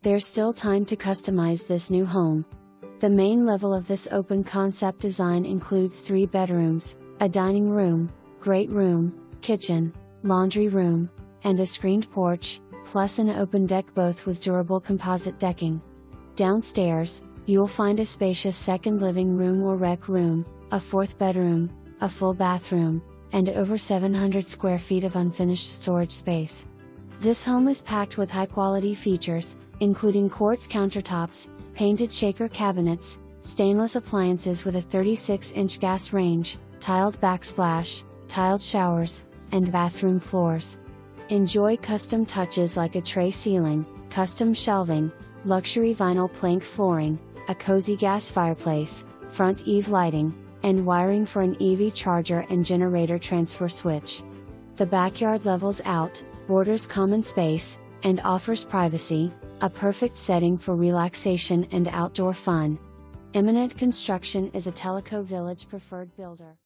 There's still time to customize this new home. The main level of this open concept design includes 3 bedrooms, a dining room, great room, kitchen, laundry room, and a screened porch, plus an open deck, both with durable composite decking. Downstairs, you'll find a spacious second living room or rec room, a 4th bedroom, a full bathroom, and over 700 square feet of unfinished storage space. This home is packed with high-quality features, including quartz countertops, painted shaker cabinets, stainless appliances with a 36-inch gas range, tiled backsplash, tiled showers, and bathroom floors. Enjoy custom touches like a tray ceiling, custom shelving, luxury vinyl plank flooring, a cozy gas fireplace, front eave lighting, and wiring for an EV charger and generator transfer switch. The backyard levels out, borders common space, and offers privacy, a perfect setting for relaxation and outdoor fun. Eminent Construction is a Tellico Village preferred builder.